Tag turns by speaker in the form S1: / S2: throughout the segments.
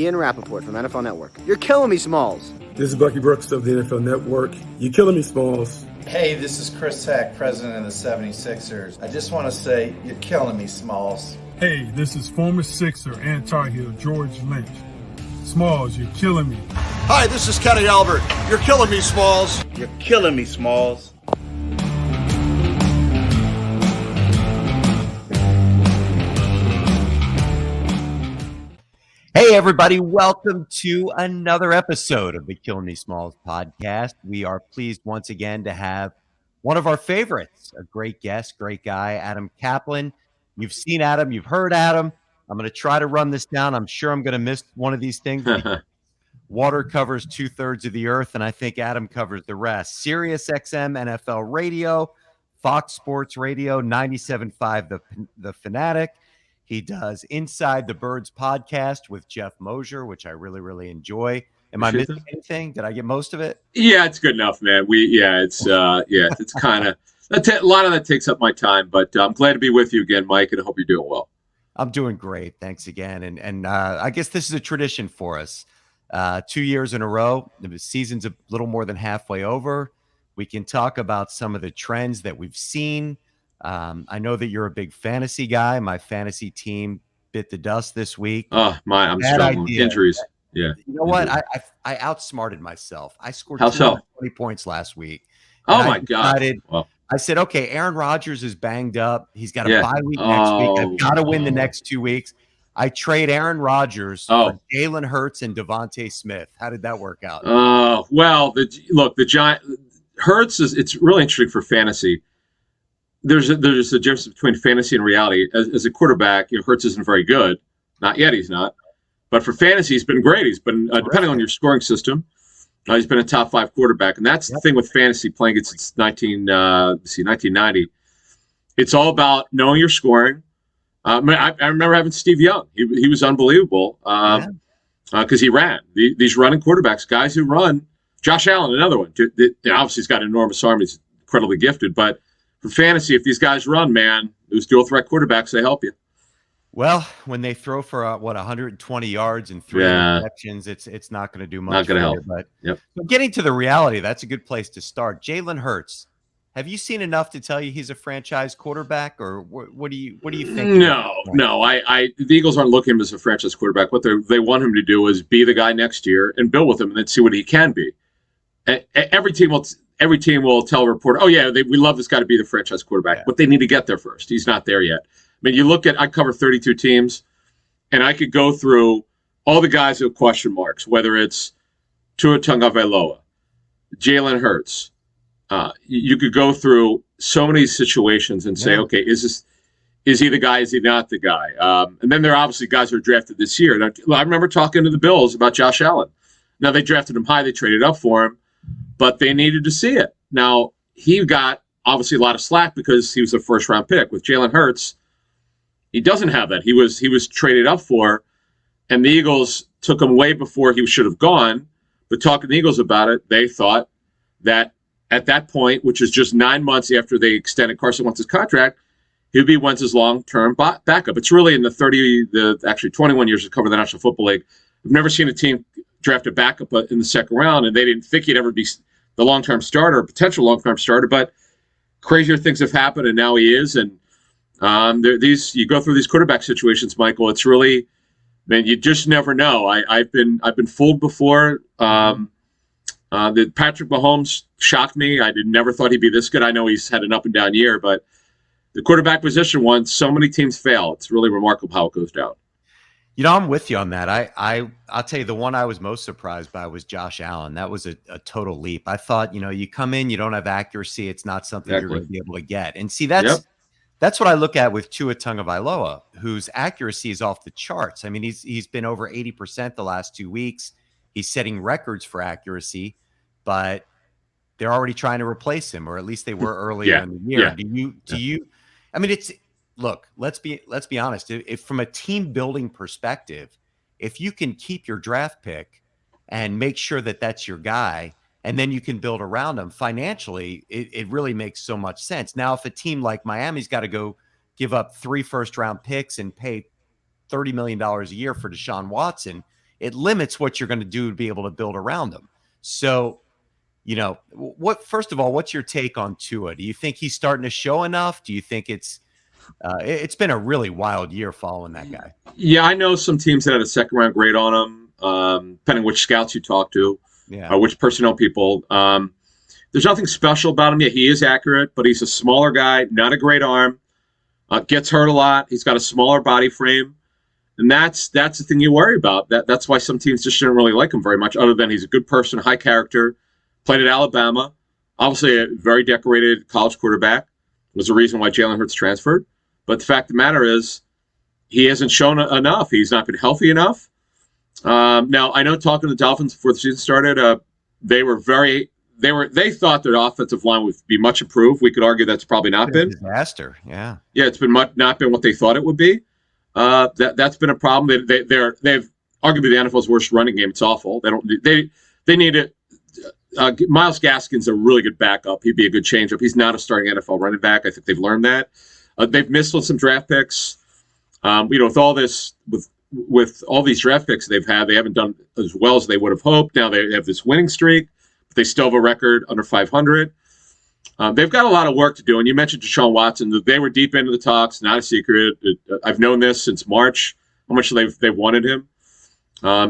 S1: Ian Rappaport from NFL Network. You're killing me, Smallz.
S2: This is Bucky Brooks of the NFL Network. You're killing me, Smallz.
S3: Hey, this is Chris Heck, president of the 76ers. I just want to say, you're killing me, Smallz.
S4: Hey, this is former Sixer and Tar Heel George Lynch. Smallz, you're killing me.
S5: Hi, this is Kenny Albert. You're killing me, Smallz.
S6: You're killing me, Smallz.
S7: Hey, everybody. Welcome to another episode of the Kill Me Smallz podcast. We are pleased once again to have one of our favorites, a great guest, great guy, Adam Caplan. You've seen Adam. You've heard Adam. I'm going to try to run this down. I'm sure I'm going to miss one of these things. Water covers 2/3 of the earth, and I think Adam covers the rest. Sirius XM NFL Radio, Fox Sports Radio, 97.5 The Fanatic. He does Inside the Birds podcast with Jeff Mosier, which I really, really enjoy. Am I missing anything? Did I get most of it?
S8: Yeah, it's good enough, man. It's kind of a lot of that takes up my time, but I'm glad to be with you again, Mike, and I hope you're doing well.
S7: I'm doing great. Thanks again. And I guess this is a tradition for us. 2 years in a row. The season's a little more than halfway over. We can talk about some of the trends that we've seen. I know that you're a big fantasy guy. My fantasy team bit the dust this week.
S8: I'm struggling with injuries. Yeah.
S7: You know what? I outsmarted myself. I scored 20 points last week.
S8: Oh my God.
S7: I said, okay, Aaron Rodgers is banged up. He's got a bye week next week. I've got to win the next 2 weeks. I trade Aaron Rodgers for Jalen Hurts and Devontae Smith. How did that work out?
S8: The Giant Hurts it's really interesting for fantasy. There's a difference between fantasy and reality. As a quarterback, Hurts isn't very good. Not yet, he's not. But for fantasy, he's been great. He's been, depending on your scoring system, he's been a top 5 quarterback. And that's the thing with fantasy playing it since 1990. It's all about knowing your scoring. I remember having Steve Young. He was unbelievable because he ran. These running quarterbacks, guys who run. Josh Allen, another one. Obviously, he's got an enormous arm. He's incredibly gifted, but for fantasy, if these guys run, man, those dual threat quarterbacks, they help you.
S7: Well, when they throw for 120 yards and 3 interceptions, it's not going to do much.
S8: Not going to help.
S7: But getting to the reality, that's a good place to start. Jalen Hurts, have you seen enough to tell you he's a franchise quarterback, or what do you think?
S8: No. The Eagles aren't looking at him as a franchise quarterback. What they want him to do is be the guy next year and build with him, and then see what he can be. Every team will tell a reporter, we love this guy to be the franchise quarterback, but they need to get there first. He's not there yet. I mean, I cover 32 teams, and I could go through all the guys who have question marks, whether it's Tua Tagovailoa, Jalen Hurts. You could go through so many situations and say, okay, is he the guy? Is he not the guy? And then there are obviously guys who are drafted this year. And I remember talking to the Bills about Josh Allen. Now, they drafted him high. They traded up for him. But they needed to see it. Now, he got obviously a lot of slack because he was a first-round pick. With Jalen Hurts, he doesn't have that. He was traded up for, and the Eagles took him way before he should have gone. But talking to the Eagles about it, they thought that at that point, which is just 9 months after they extended Carson Wentz's contract, he'd be Wentz's long-term backup. It's really in the 21 years of covering the National Football League. I've never seen a team draft a backup in the second round, and they didn't think he'd ever be the long-term starter, or potential long-term starter, but crazier things have happened, and now he is. And you go through these quarterback situations, Michael. It's really, man, you just never know. I've been fooled before. That Patrick Mahomes shocked me. I never thought he'd be this good. I know he's had an up and down year, but the quarterback position so many teams fail. It's really remarkable how it goes down.
S7: I'm with you on that. I'll tell you, the one I was most surprised by was Josh Allen. That was a total leap. I thought, you come in, you don't have accuracy. It's not something you're going to be able to get. And see, that's what I look at with Tua Tagovailoa, whose accuracy is off the charts. I mean, he's been over 80% the last 2 weeks. He's setting records for accuracy, but they're already trying to replace him, or at least they were earlier in the year. Do you? I mean, look, let's be honest. If from a team building perspective, if you can keep your draft pick and make sure that that's your guy, and then you can build around him financially, it really makes so much sense. Now, if a team like Miami's got to go give up 3 first-round picks and pay $30 million a year for Deshaun Watson, it limits what you're going to do to be able to build around him. So, first of all, what's your take on Tua? Do you think he's starting to show enough? Do you think it's been a really wild year following that guy?
S8: Yeah, I know some teams that had a second round grade on him, depending which scouts you talk to, or which personnel people. There's nothing special about him. Yeah, he is accurate, but he's a smaller guy, not a great arm, gets hurt a lot. He's got a smaller body frame. And that's the thing you worry about. That's why some teams just didn't really like him very much, other than he's a good person, high character, played at Alabama, obviously a very decorated college quarterback, was the reason why Jalen Hurts transferred. But the fact of the matter is he hasn't shown enough. He's not been healthy enough. Now, I know talking to the Dolphins before the season started, they thought their offensive line would be much improved. We could argue that's probably not been.
S7: Disaster, yeah.
S8: Yeah, it's been not been what they thought it would be. That's been a problem. They've arguably the NFL's worst running game. It's awful. They need it. Myles Gaskin's a really good backup. He'd be a good changeup. He's not a starting NFL running back. I think they've learned that. They've missed on some draft picks. With all this, with all these draft picks they've had, they haven't done as well as they would have hoped. Now they have this winning streak, but they still have a record under 500. They've got a lot of work to do. And you mentioned Deshaun Watson. They were deep into the talks, not a secret. I've known this since March, how much they've wanted him.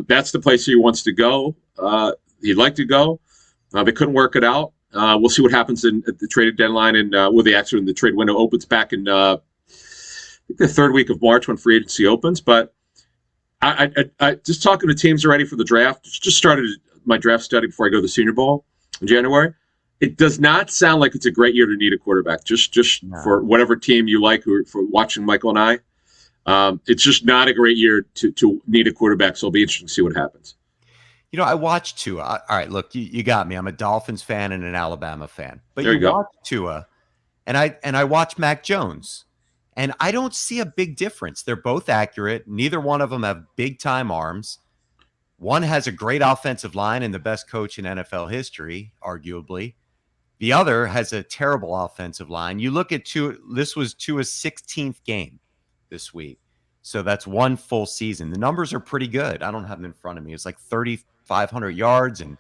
S8: That's the place he wants to go. He'd like to go. They couldn't work it out. We'll see what happens at the trade deadline and the trade window opens back in I think the third week of March when free agency opens. But I just talking to teams already for the draft. Just started my draft study before I go to the Senior Bowl in January. It does not sound like it's a great year to need a quarterback. For whatever team you like, or for watching Michael and I, it's just not a great year to need a quarterback. So it'll be interesting to see what happens.
S7: I watched Tua. All right, look, you got me. I'm a Dolphins fan and an Alabama fan. But
S8: there you go.
S7: Watch Tua, and I watch Mac Jones, and I don't see a big difference. They're both accurate. Neither one of them have big-time arms. One has a great offensive line and the best coach in NFL history, arguably. The other has a terrible offensive line. You look at Tua, this was Tua's 16th game this week. So that's one full season. The numbers are pretty good. I don't have them in front of me. It's like 3,500 yards and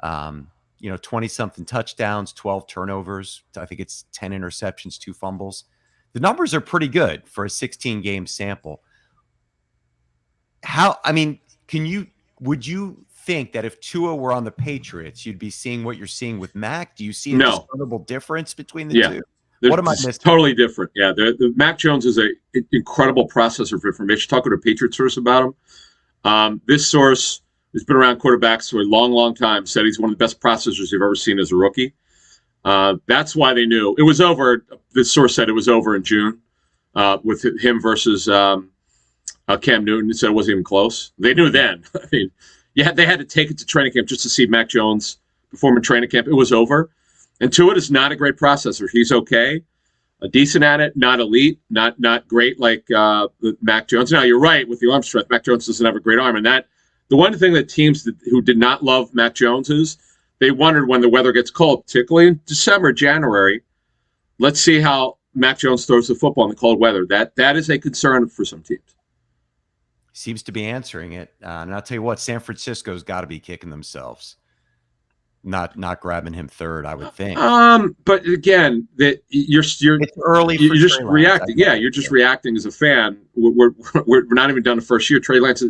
S7: 20-something touchdowns, 12 turnovers. I think it's 10 interceptions, 2 fumbles. The numbers are pretty good for a 16-game sample. Would you think that if Tua were on the Patriots, you'd be seeing what you're seeing with Mac? Do you see a discernible difference between the two?
S8: What am I missing? Totally different. Yeah, the Mac Jones is an incredible processor of information. Talking to a Patriot source about him. This source has been around quarterbacks for a long, long time. Said he's one of the best processors you've ever seen as a rookie. That's why they knew it was over. This source said it was over in June with him versus Cam Newton. He said it wasn't even close. They knew then. I mean, they had to take it to training camp just to see Mac Jones perform in training camp. It was over. And Tua is not a great processor. He's okay, decent at it, not elite, not great like Mac Jones. Now, you're right with the arm strength. Mac Jones doesn't have a great arm. And the one thing that teams who did not love Mac Jones is they wondered when the weather gets cold, particularly in December, January, let's see how Mac Jones throws the football in the cold weather. That is a concern for some teams.
S7: Seems to be answering it. And I'll tell you what, San Francisco's got to be kicking themselves. Not grabbing him third, I would think.
S8: But again, that you're
S7: it's early.
S8: You're just reacting. Yeah, you're just reacting as a fan. We're not even done the first year. Trey Lance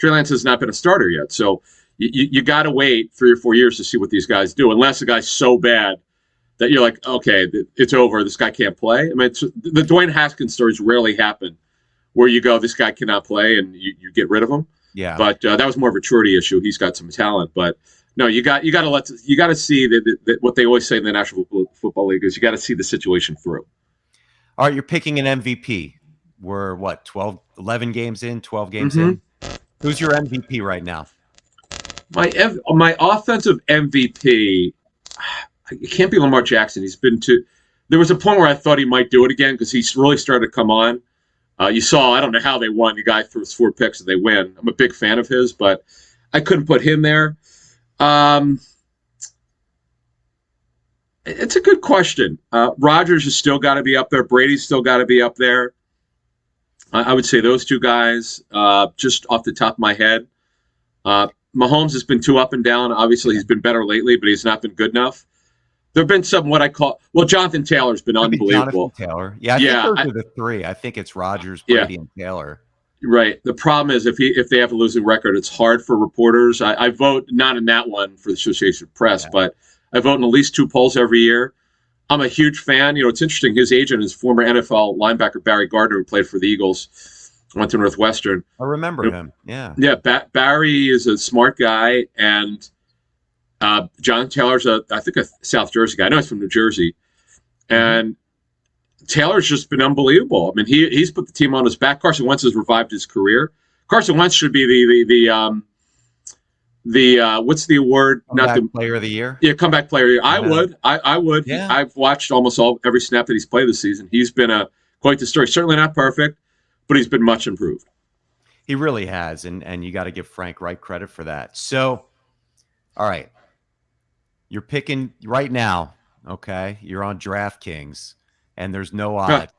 S8: has not been a starter yet, so you got to wait 3 or 4 years to see what these guys do. Unless the guy's so bad that you're like, okay, it's over. This guy can't play. I mean, the Dwayne Haskins stories rarely happen, where you go, this guy cannot play, and you get rid of him.
S7: Yeah.
S8: But that was more of a maturity issue. He's got some talent, but. No, you got to see that what they always say in the National Football League is you got to see the situation through.
S7: All right, you're picking an MVP. We're 11 games in, 12 games in. Who's your MVP right now?
S8: My offensive MVP, it can't be Lamar Jackson. He's been there was a point where I thought he might do it again because he's really started to come on. You saw, I don't know how they won. The guy threw 4 picks and they win. I'm a big fan of his, but I couldn't put him there. It's a good question. Rodgers has still got to be up there. Brady's still got to be up there. I would say those 2 guys, just off the top of my head. Mahomes has been too up and down. Obviously, he's been better lately, but he's not been good enough. There have been some what I call Jonathan Taylor's been unbelievable.
S7: Jonathan Taylor, I think those are the three. I think it's Rodgers, Brady, and Taylor.
S8: Right. The problem is if they have a losing record, it's hard for reporters. I vote not in that one for the Association of Press, but I vote in at least 2 polls every year. I'm a huge fan. It's interesting. His agent is former NFL linebacker Barry Gardner, who played for the Eagles, went to Northwestern.
S7: I remember him. Yeah.
S8: Yeah. Barry is a smart guy, and John Taylor's I think a South Jersey guy. I know he's from New Jersey, and Taylor's just been unbelievable. I mean, he's put the team on his back. Carson Wentz has revived his career. Carson Wentz should be the what's the award?
S7: Comeback player of the year.
S8: Yeah, comeback player of the year. I would.
S7: Yeah.
S8: I've watched almost every snap that he's played this season. He's been quite the story. Certainly not perfect, but he's been much improved.
S7: He really has, and you got to give Frank Reich credit for that. So, all right, you're picking right now. Okay, you're on DraftKings. And there's no odds.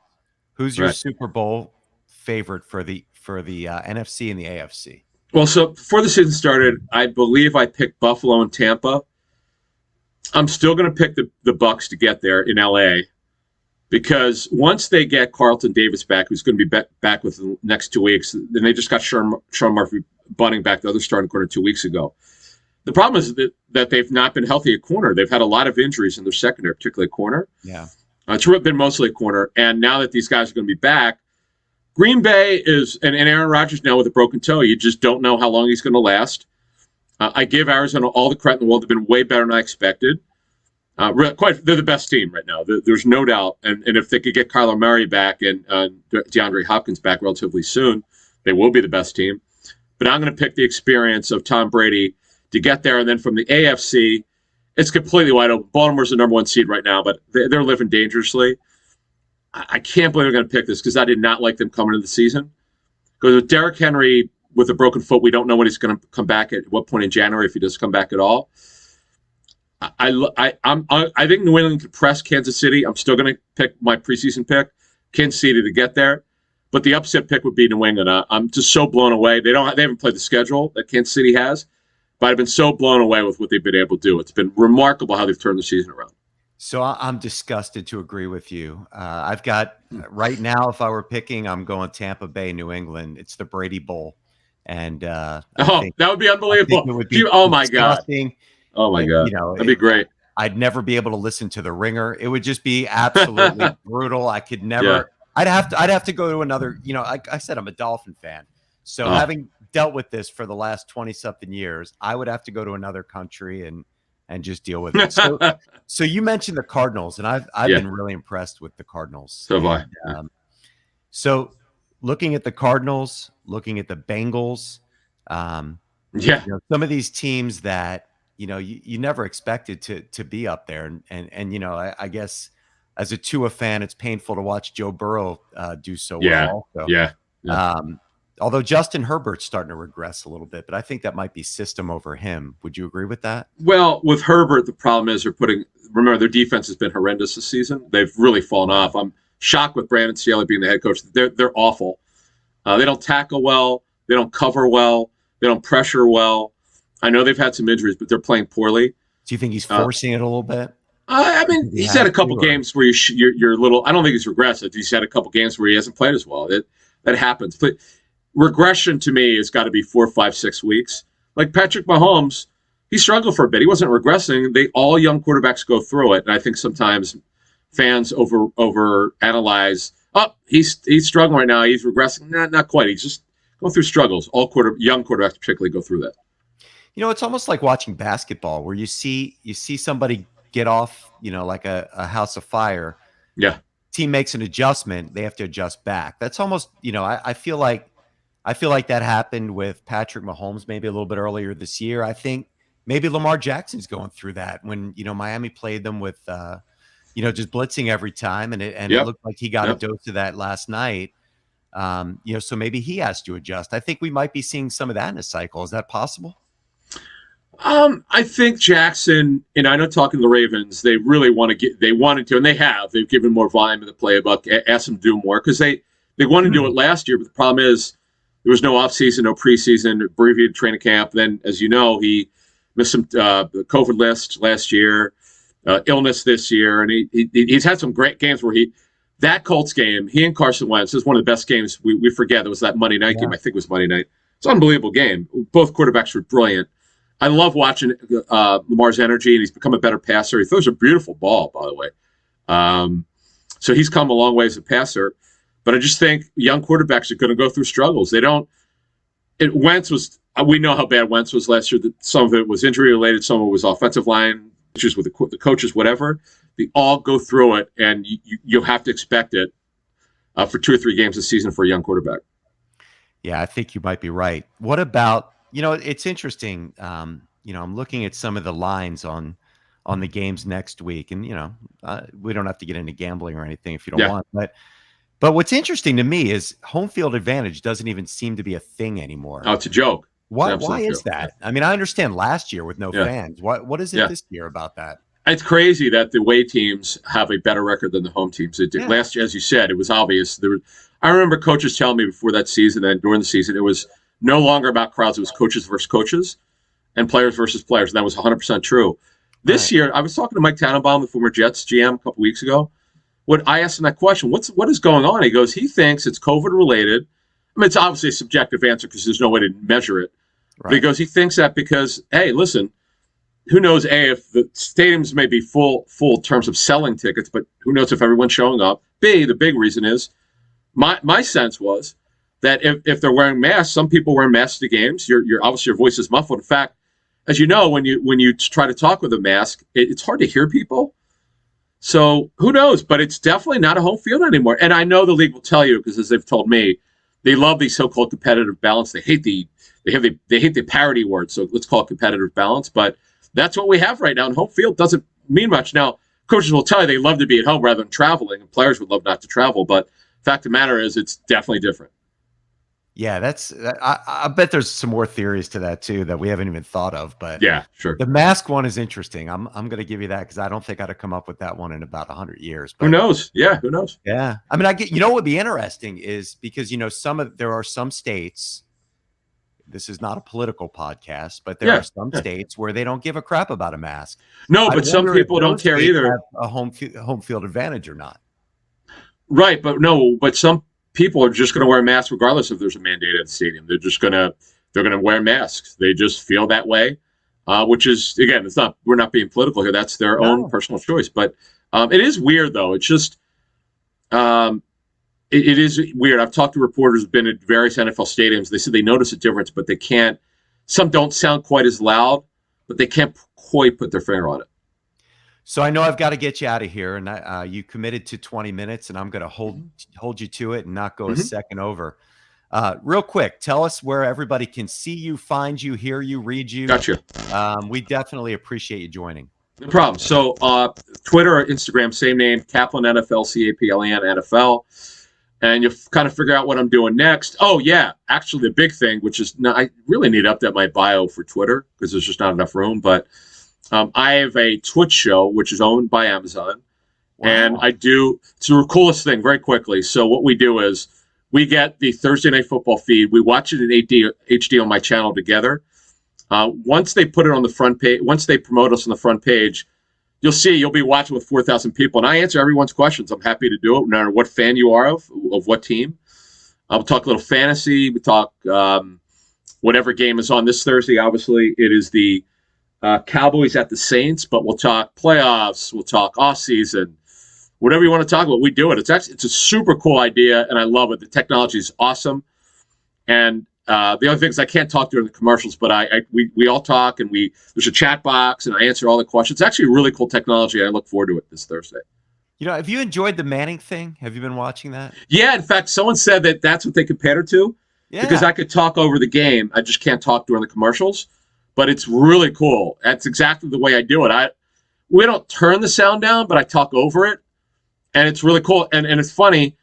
S7: Who's your Super Bowl favorite for the NFC and the AFC?
S8: Well, so before the season started, I believe I picked Buffalo and Tampa. I'm still going to pick the Bucs to get there in LA, because once they get Carlton Davis back, who's going to be back within the next 2 weeks, then they just got Sean Murphy Bunting back, the other starting corner, 2 weeks ago. The problem is that they've not been healthy at corner. They've had a lot of injuries in their secondary, particularly at corner.
S7: Yeah.
S8: It's been mostly a corner, and now that these guys are going to be back, Green Bay is, and Aaron Rodgers now with a broken toe, you just don't know how long he's going to last. I give Arizona all the credit in the world. They've been way better than I expected. They're the best team right now. There's no doubt, and if they could get Kyler Murray back and DeAndre Hopkins back relatively soon, they will be the best team. But I'm going to pick the experience of Tom Brady to get there, and then from the AFC, it's completely wide open. Baltimore's the number 1 seed right now, but they're living dangerously. I can't believe I'm going to pick this, because I did not like them coming into the season. Because with Derrick Henry with a broken foot, we don't know when he's going to come back at what point in January, if he does come back at all. I think New England could press Kansas City. I'm still going to pick my preseason pick, Kansas City, to get there. But the upset pick would be New England. I'm just so blown away. They haven't played the schedule that Kansas City has. But I've been so blown away with what they've been able to do. It's been remarkable how they've turned the season around.
S7: So I'm disgusted to agree with you. I've got right now, if I were picking, I'm going Tampa Bay, New England. It's the Brady Bowl. And
S8: that would be unbelievable.
S7: It would be
S8: oh, my God. Oh, my God. That'd be great.
S7: I'd never be able to listen to The Ringer. It would just be absolutely brutal. I could never. Yeah. I'd have to go to another. Like I said, I'm a Dolphin fan. So having dealt with this for the last 20-something years, I would have to go to another country and just deal with it. So you mentioned the Cardinals, and I've been really impressed with the Cardinals.
S8: So have I.
S7: So looking at the Cardinals, looking at the Bengals, some of these teams that you never expected to be up there, and I guess as a Tua fan, it's painful to watch Joe Burrow do so well. Also.
S8: Yeah.
S7: Although Justin Herbert's starting to regress a little bit, but I think that might be system over him. Would you agree with that?
S8: Well, with Herbert, the problem is remember, their defense has been horrendous this season. They've really fallen off. I'm shocked with Brandon Staley being the head coach. They're awful. They don't tackle well. They don't cover well. They don't pressure well. I know they've had some injuries, but they're playing poorly.
S7: Do you think he's forcing it a little bit?
S8: I mean, he's had a couple games where you're a little. I don't think he's regressive. He's had a couple games where he hasn't played as well. That happens. But regression to me has got to be 4, 5, 6 weeks. Like Patrick Mahomes, he struggled for a bit. He wasn't regressing. All young quarterbacks go through it, and I think sometimes fans over analyze. Oh, he's struggling right now. He's regressing. Not quite. He's just going through struggles. All young quarterbacks particularly go through that.
S7: It's almost like watching basketball, where you see somebody get off, like a house of fire.
S8: Yeah.
S7: Team makes an adjustment, they have to adjust back. That's almost, I feel like that happened with Patrick Mahomes maybe a little bit earlier this year. I think maybe Lamar Jackson's going through that when, Miami played them with, just blitzing every time. And it looked like he got a dose of that last night. So maybe he has to adjust. I think we might be seeing some of that in a cycle. Is that possible?
S8: I think Jackson, and I know talking to the Ravens, they really wanted to, and they've given more volume to the playbook, asked them to do more, because they wanted to do it last year, but the problem is there was no offseason, no preseason, abbreviated training camp. Then, as you know, he missed some COVID list last year, illness this year, and he's had some great games where that Colts game, he and Carson Wentz is one of the best games we forget. There was that Monday night game. I think it was Monday night. It's an unbelievable game. Both quarterbacks were brilliant. I love watching Lamar's energy, and he's become a better passer. He throws a beautiful ball, by the way. So he's come a long way as a passer. But I just think young quarterbacks are going to go through struggles. Wentz was, we know how bad Wentz was last year. That some of it was injury related, some of it was offensive line issues with the coaches, whatever. They all go through it, and you have to expect it for 2 or 3 games this season for a young quarterback.
S7: Yeah, I think you might be right. What about, it's interesting. I'm looking at some of the lines on the games next week, and we don't have to get into gambling or anything if you don't want. But what's interesting to me is home field advantage doesn't even seem to be a thing anymore.
S8: Oh, it's a joke.
S7: Why is that? I mean, I understand last year with no fans. What is it this year about that?
S8: It's crazy that the away teams have a better record than the home teams. Last year, as you said, it was obvious. I remember coaches telling me before that season and during the season, it was no longer about crowds. It was coaches versus coaches and players versus players. And that was 100% true. This year, I was talking to Mike Tannenbaum, the former Jets GM, a couple weeks ago. When I asked him that question, what is going on? He goes, he thinks it's COVID related. I mean, it's obviously a subjective answer because there's no way to measure it. Right. But he goes, he thinks that because, hey, listen, who knows, if the stadiums may be full in terms of selling tickets, but who knows if everyone's showing up. B, the big reason is, my sense was that if they're wearing masks, some people wear masks to games. You're obviously your voice is muffled. In fact, as you know, when you try to talk with a mask, it's hard to hear people. So who knows? But it's definitely not a home field anymore. And I know the league will tell you, because as they've told me, they love the so-called competitive balance. They hate the parity word. So let's call it competitive balance. But that's what we have right now. And home field doesn't mean much. Now, coaches will tell you they love to be at home rather than traveling, and players would love not to travel. But the fact of the matter is, it's definitely different.
S7: Yeah, I bet there's some more theories to that too that we haven't even thought of. But
S8: yeah, sure.
S7: The mask one is interesting. I'm going to give you that because I don't think I'd have come up with that one in about 100 years. But
S8: who knows? Yeah, who knows?
S7: Yeah, I mean, what would be interesting is because there are some states. This is not a political podcast, but there are some states where they don't give a crap about a mask.
S8: No, but some people don't care either.
S7: Have a home field advantage or not?
S8: Right, but some people are just going to wear masks regardless if there's a mandate at the stadium. They're going to wear masks. They just feel that way, which is, again, we're not being political here. That's their own personal choice. But it is weird though. It's just it is weird. I've talked to reporters who've been at various NFL stadiums. They said they notice a difference, but they can't. Some don't sound quite as loud, but they can't quite put their finger on it.
S7: So I know I've got to get you out of here, and you committed to 20 minutes, and I'm going to hold you to it and not go a second over. Real quick, tell us where everybody can see you, find you, hear you, read you.
S8: Gotcha.
S7: We definitely appreciate you joining.
S8: No problem. So Twitter or Instagram, same name, Caplan NFL, Caplan NFL. And you kind of figure out what I'm doing next. Oh, yeah. Actually, the big thing, which is I really need to update my bio for Twitter because there's just not enough room. But I have a Twitch show, which is owned by Amazon. Wow. And it's the coolest thing, very quickly. So what we do is we get the Thursday Night Football feed. We watch it in HD on my channel together. Once they put it on the front page, once they promote us on the front page, you'll be watching with 4,000 people, and I answer everyone's questions. I'm happy to do it, no matter what fan you are of what team. We'll talk a little fantasy. We talk whatever game is on this Thursday. Obviously, it is the Cowboys at the Saints, but we'll talk playoffs. We'll talk offseason. Whatever you want to talk about, we do it. It's a super cool idea, and I love it. The technology is awesome, and the other things I can't talk during the commercials, but we all talk, and there's a chat box, and I answer all the questions. It's actually really cool technology. I look forward to it this Thursday.
S7: Have you enjoyed the Manning thing? Have you been watching that?
S8: Yeah, in fact, someone said that's what they compared it to. Yeah. Because I could talk over the game. I just can't talk during the commercials. But it's really cool. That's exactly the way I do it. We don't turn the sound down, but I talk over it, and it's really cool. And it's funny.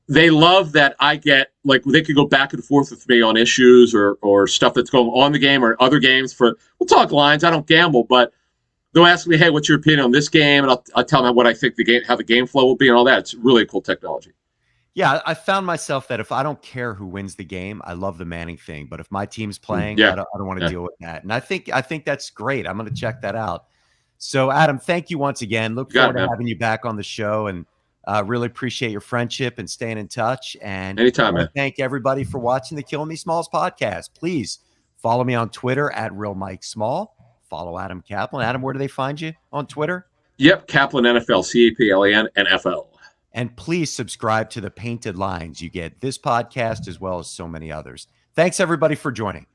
S8: They love that I get, they could go back and forth with me on issues or stuff that's going on in the game or other games. We'll talk lines. I don't gamble, but they'll ask me, hey, what's your opinion on this game? And I'll tell them what I think how the game flow will be and all that. It's really cool technology.
S7: Yeah, I found myself that if I don't care who wins the game, I love the Manning thing. But if my team's playing,
S8: Yeah.
S7: I don't want to
S8: Yeah.
S7: deal with that. And I think that's great. I'm going to check that out. So, Adam, thank you once again. Look forward to having you back on the show, and really appreciate your friendship and staying in touch. And
S8: anytime, man.
S7: Thank everybody for watching the Killing Me Smalls podcast. Please follow me on Twitter at Real Mike Small. Follow Adam Caplan. Adam, where do they find you on Twitter?
S8: Yep, Caplan NFL, Caplan NFL.
S7: And please subscribe to the Painted Lines. You get this podcast as well as so many others. Thanks, everybody, for joining.